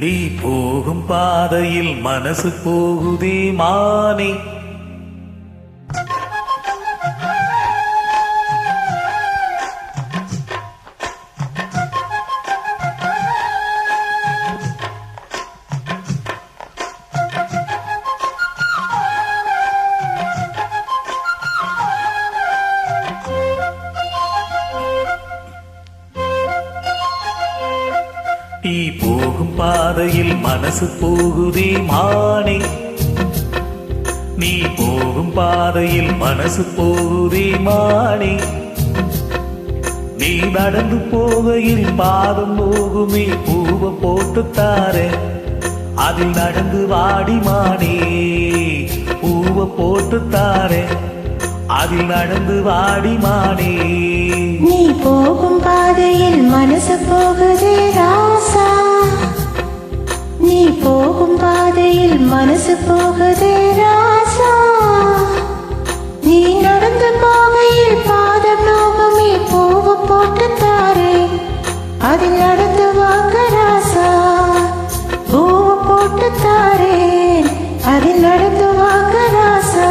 நீ போகும் பாதையில் மனசு போகுதே மானே. நீ போகும் பாதையில் மனசு போகுதே மானே. நீ போகும் பாதையில் மனசு போகுதே மானே. நீ நடந்து போகையில் பாதம் போகுமே பூவை போட்டுத்தாரே. அதில் நடந்து வாடி மானே பூவை போட்டுத்தாரே. அதில் நடந்து வாடி மானே. நீ போகும் பாதையில் மனசு போகுதே ராசா. நீ போகும் பாதையில் மனசு போகுதே ராசா. நீ நடந்து போகையில் பாதம் நோகுமே பூவை போட்டுத்தாரே. அதில் நடந்து வாங்க ராசா பூவை போட்டுத்தாரே. அதில் நடந்து வாங்க ராசா.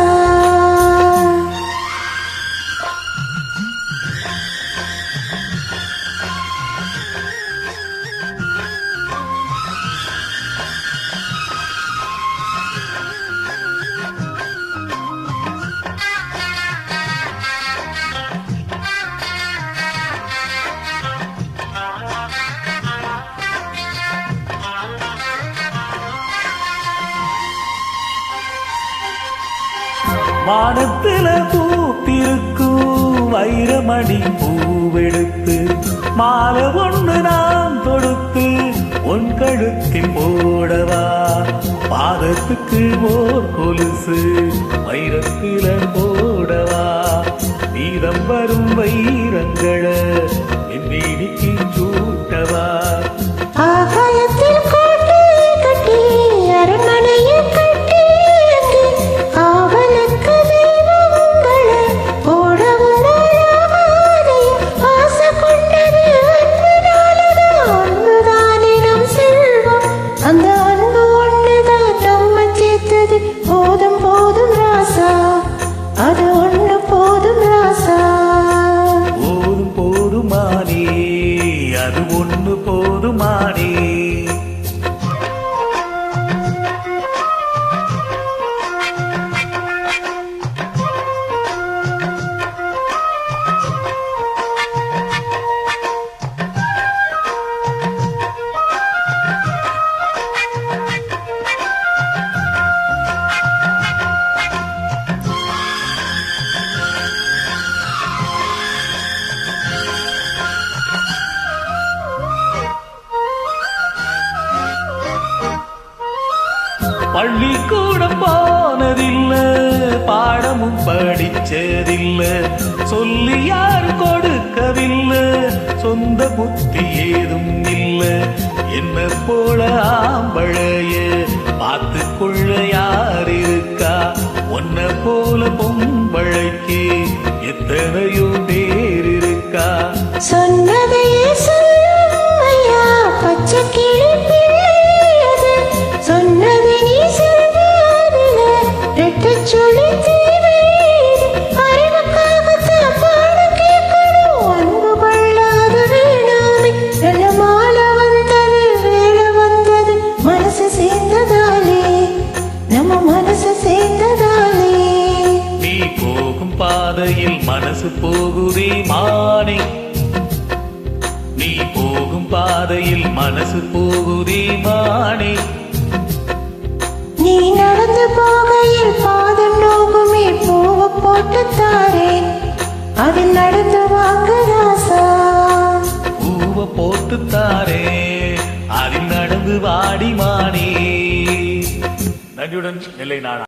வானத்தில பூத்திருக்கும் வைரமணி பூவெடுத்து மாலை ஒன்று நான் தொடுத்து உன் கழுத்தில் போடவா. பாதத்துக்கு ஓர் கொலுசு வைரத்தில போடவா. மீதம் வரும் வைரங்களை என் வீதிக்கு சூட்டவா. ஆகாயத்தில் கோட்டை கட்டி அரண்மனையை கட்டி காவலுக்கு தெய்வங்களை போடவும் ஆசை கொண்டது அன்புதானதான். அன்புதானே நம் செல்வம். அந்த அன்பு ஒண்ணுதான் நம்ம சேர்த்தது. போதும் போதும் ராசா அது ஒண்ணு போதும் ராசா. போதும் போதுமானே அது ஒண்ணு போதுமானே. பள்ளிக்கூடம் போனதில்ல பாடமும் படிச்சதில்ல. சொல்லி யாரு கொடுக்கவில்லை சொந்த புத்தி ஏதும் இல்ல. என்ன போல ஆம்பளைய பார்த்து கொள்ள யார் இருக்கா. ஒன்ன போல பொம்பளைக்கு எத்தனையோ பேர் இருக்கா. சொன்னதையே சொல்லும் ஐயா பச்சை கிளி பிள்ளையது. சொன்னதை நீ சொல்வாதில ரெட்டச் சொல்லி தீவேது. அறிவுக்காகத்தான் பாடம் கேட்கணும். அன்பு கொள்ளாது வேணாமே. நல்ல மாலை வந்தது வேலை வந்தது. மனசு சேர்ந்ததாலே நம்ம மனசு சேர்ந்ததாலே. நீ போகும் பாதையில் மனசு போகுதே மானே. நீ போகும் பாதையில் மனசு போகுதே மானே. நீ நடந்து போகையில் பாதம் நோகுமே பூவை போட்டுத்தாரே. அதில் நடந்து வாங்க ராசா பூவை போட்டுத்தாரே. அதில் நடந்து வாடி மானே. நன்றியுடன் நெல்லை நானா.